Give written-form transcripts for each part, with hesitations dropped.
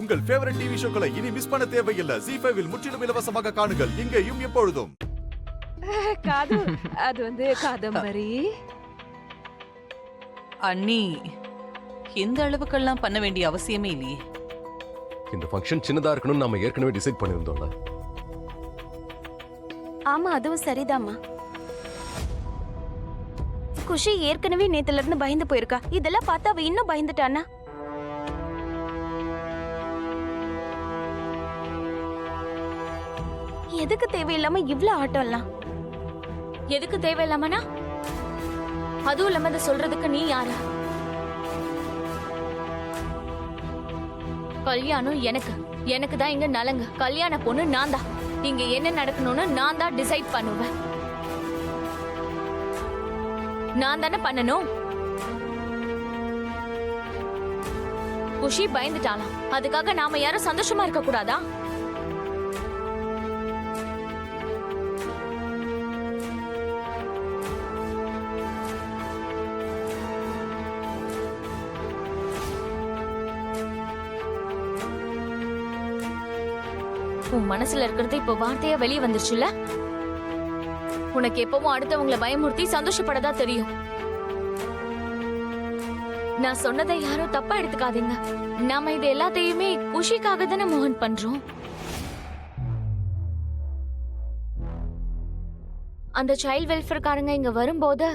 உங்கள் favourite TV ஷோக்களை இனி miss பண்ண தேவையில்லை. ஜீ5 இல் முற்றிலும் இலவசமாக காணுங்கள், இங்கேயும் எப்பொழுதும். காது அது வந்து காதம்பரி. அண்ணி, இந்த அளவுக்கெல்லாம் பண்ண வேண்டிய அவசியமே இல்லையே. இந்த ஃபங்க்ஷன் சின்னதா இருக்கணும்னு நாம ஏற்கனவே டிசைட் பண்ணியிருந்தோம்ல. ஆமா, அதுவும் சரிதாம்மா. குஷி ஏற்கனவே நேத்துல இருந்து பயந்து போயிருக்கா. இதெல்லாம் பார்த்தா அவ இன்னும் பயந்துட்டானா? எதுக்கு தேவையில்லாம இவ்ளோ ஆட்டம்லாம்? எதுக்கு தேவையில்லாமனா? அதுவும் இல்லாம அதை சொல்றதுக்கு நீ யாரா? கல்யாணம் எனக்கு தான் இங்க நலங்கு. கல்யாண பொண்ணு நான் தான். இங்க என்ன நடக்கணும்னு நான் தான் டிசைட் பண்ணுவேன். நான் தானே பண்ணணும். குஷி பயந்துட்டாலாம். அதுக்காக நாம யாரும் சந்தோஷமா இருக்க கூடாதா? உன் மனசுல இருக்கிறது இப்ப வார்த்தையா வெளியே வந்துருச்சுல்ல? உனக்கு எப்பவும் அடுத்தவங்களை பயமுறுத்தி சந்தோஷப்படதா தெரியும். நான் சொன்னதை யாரும் தப்பா எடுத்துக்காதீங்க. நாம இது எல்லாத்தையுமே குஷிக்காக தானே மோகன் பண்றோம். அந்த சைல்ட் வெல்ஃபேர்காரங்க இங்க வரும்போது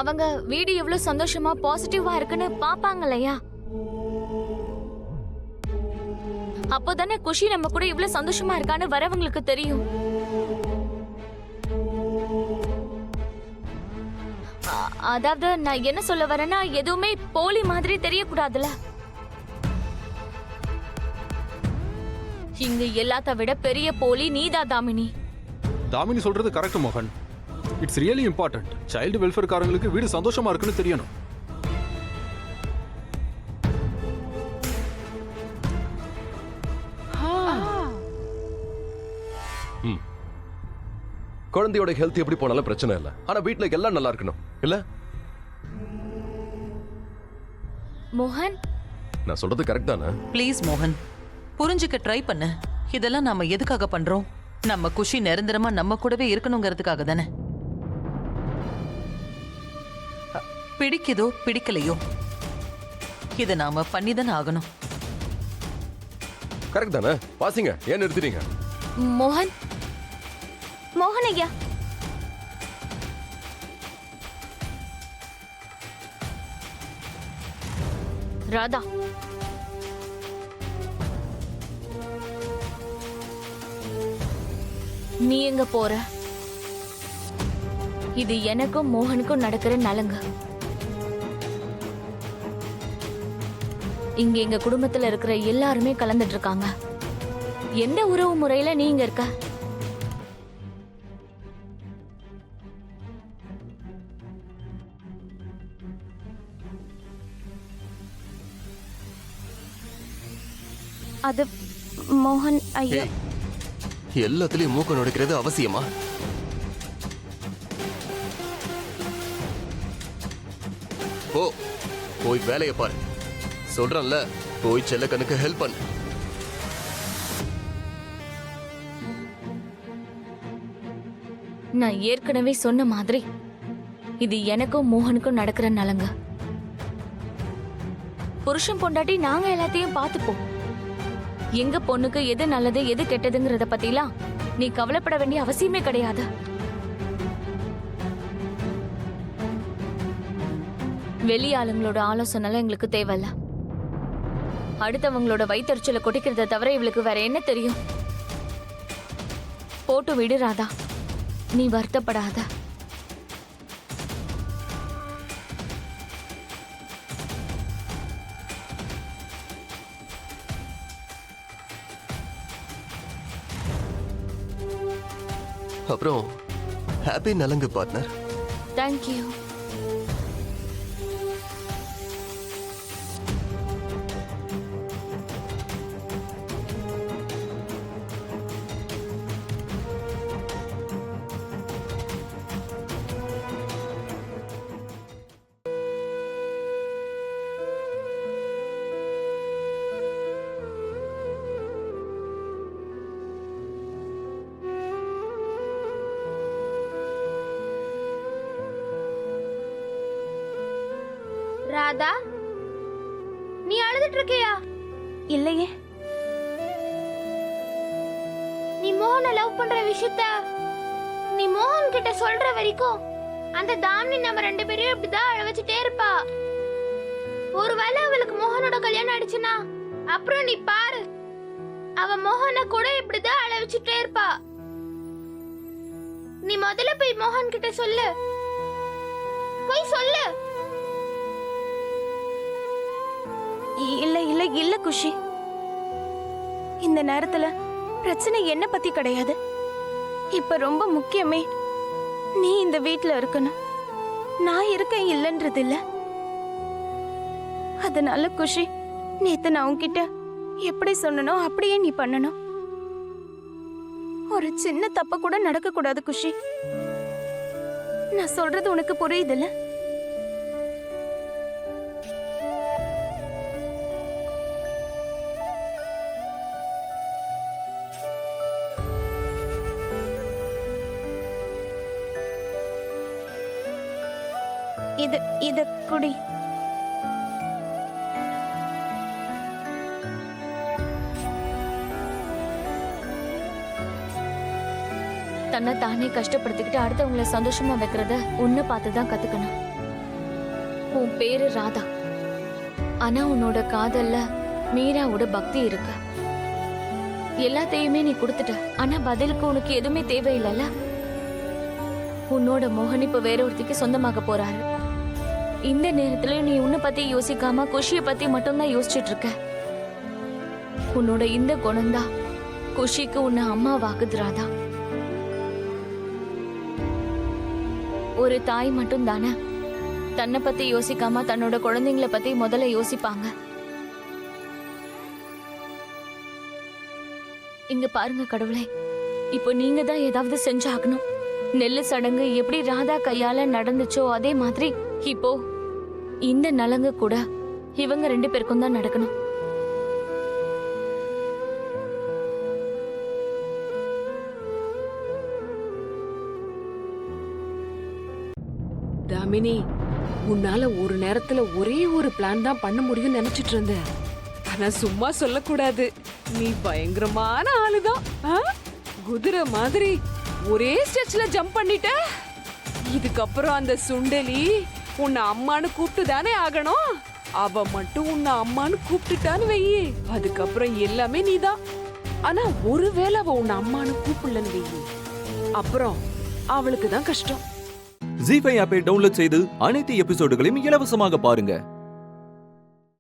அவங்க வீடு எவ்வளவு சந்தோஷமா பாசிட்டிவா இருக்குன்னு பாப்பாங்க இல்லையா? அப்போதானே குஷி நம்ம கூட இவ்வளவு சந்தோஷமா இருக்கான்னு வரவங்களுக்கு தெரியும். அதாவது நான் என்ன சொல்ல வரேன்னா, எதுவுமே போலி மாதிரி தெரியக்கூடாதுல. இங்க எல்லாத்த விட பெரிய போலி நீதா தாமினி. தாமினி சொல்றது கரெக்ட் மோகன். It's really important. சைல்டு வெல்ஃபேர்காரங்களுக்கு வீடு சந்தோஷமா இருக்குன்னு தெரியணும். குழந்தையோட ஹெல்த் எப்படி போனாலும் பிரச்சனை இல்ல. ஆனா வீட்ல எல்லாம் நல்லா இருக்கணும் இல்ல? மோகன், நான் சொல்றது கரெக்ட் தானே? ப்ளீஸ் மோகன், புரிஞ்சுக்க ட்ரை பண்ணு. இதெல்லாம் நாம எதுக்காக பண்றோம்? நம்ம குஷி நிரந்தரமா நம்ம கூடவே இருக்கணுங்கிறதுக்காக தானே. பிடிக்குதோ பிடிக்கலையோ, இதை நாம பண்ணிதானே ஆகணும். கரெக்ட் தானே? வாசிங்க, ஏன் நிறுத்திட்டீங்க? மோகன், மோகன் ஐயா, ராதா, நீ எங்க போற? இது எனக்கும் மோகனுக்கும் நடக்கிற நலங்கு. இங்க எங்க குடும்பத்துல இருக்கிற எல்லாருமே கலந்துட்டு இருக்காங்க. எந்த உறவு முறையில நீ இங்க இருக்க? அது மோகன் ஐயா. எல்லாத்துலயும் மூக்க நுழைக்கிறது அவசியமா? போய் வேலையை பாரு. சொல்றேன்ல, போய் செல்லக்கனுக்கு ஹெல்ப் பண்ணு. நான் ஏற்கனவே சொன்ன மாதிரி இது எனக்கும் மோகனுக்கும் நடக்கிற நலங்க. புருஷன் பொண்டாட்டி நாங்க எல்லாத்தையும் பார்த்துப்போம். எங்க பொண்ணுக்கு எது நல்லது எது கெட்டதுங்கிறத பத்திலாம் நீ கவலைப்பட வேண்டிய அவசியமே கிடையாது. வெளி ஆளுங்களோட ஆலோசனை எங்களுக்கு தேவையில்ல. அடுத்தவங்களோட வயிற்றுச்சலை கொட்டிக்கிறத தவிர இவளுக்கு வேற என்ன தெரியும்? போட்டு விடு ராதா, நீ வருத்தப்படாத. அப்புறம் ஹாப்பி நலங்கு பார்ட்னர். தேங்க்யூ. ராதா, நீ அழுதுட்டு இருக்கியா? இல்லையே. நீ மோகனை லவ் பண்ற விஷயத்த நீ மோகன் கிட்ட சொல்ற வரைக்கும் அந்த தாமினி நம்ம ரெண்டு பேரையும் இப்படிதான் அழ வச்சுட்டே இருப்பா. ஒருவேளை அவளுக்கு மோகனோட கல்யாணம் ஆயிடுச்சுன்னா அப்புறம் நீ பாரு, அவ மோகனை கூட இப்படிதான் அழ வச்சுட்டே இருப்பா. நீ முதல்ல போய் மோகன் கிட்ட சொல்லு, போய் சொல்லு. இல்ல இல்ல இல்ல குஷி, இந்த நேரத்துல பிரச்சனை என்ன பத்தி கிடையாது. இப்ப ரொம்ப முக்கியமே நீ இந்த வீட்ல இருக்கணும். நான் இருக்கேன் இல்லன்றது இல்ல. அதனால குஷி, நேத்து நான் உன்கிட்ட எப்படி சொன்னனோ அப்படியே நீ பண்ணணும். ஒரு சின்ன தப்பு கூட நடக்க கூடாது குஷி. நான் சொல்றது உனக்கு புரியுதுல்ல? இத குடி. தன்னை தானே கஷ்டப்படுத்திக்கிட்டு அடுத்தவங்களை சந்தோஷமா வைக்கிறத உன்னை பார்த்துதான் கத்துக்கணும். உன் பேரு ராதா, ஆனா உன்னோட காதல்ல மீராவோட பக்தி இருக்கு. எல்லாத்தையுமே நீ கொடுத்துட்ட, ஆனா பதிலுக்கு உனக்கு எதுவுமே தேவையில்லைல்ல. உன்னோட மோகன் இப்ப வேற ஒருத்திக்கு சொந்தமாக போறாரு. இந்த நேரத்துல நீ உன்னை பத்தி யோசிக்காம குஷிய பத்தி மட்டும்தான் யோசிச்சுட்டு இருக்க. உன்னோட இந்த குணம்தான் குஷிக்கு உன்னை அம்மா வாக்குது ராதா. ஒரு தாய் மட்டும் தானே தன்னை பத்தி யோசிக்காம தன்னோட குழந்தைங்கள பத்தி முதல்ல யோசிப்பாங்க. இங்க பாருங்க கடவுளே, இப்போ நீங்க தான் ஏதாவது செஞ்சாகணும். நெல்லு சடங்கு எப்படி ராதா கையால நடந்துச்சோ அதே மாதிரி இப்போ இந்த நலங்கு கூட இவங்க ரெண்டு பேருக்கும் தான் நடக்கணும். தாமினி, உன்னால ஒரு நேரத்துல ஒரே ஒரு பிளான் தான் பண்ண முடியும்னு நினைச்சிட்டு இருந்தேன். ஆனா சும்மா சொல்லக்கூடாது, நீ பயங்கரமான ஆளுதான். குதிரை மாதிரி ஒரே ஸ்டெச்ல ஜம்ப் பண்ணிட்ட. இதுக்கப்புறம் அந்த சுண்டலி உன்னை அம்மானு கூப்பிட்டு தானே ஆகணும். அவ மட்டும் உன்னை அம்மானு கூப்பிட்டுட்டான்னு வெயி, அதுக்கப்புறம் எல்லாமே நீதான். ஆனா ஒருவேளை அவ உன்னை அம்மானு கூப்பிடலன்னு வெயி, அப்புறம் அவளுக்கு தான் கஷ்டம். ஜீ5 ஆப்பை டவுன்லோட் செய்து அனைத்து எபிசோடுகளையும் இலவசமாக பாருங்க.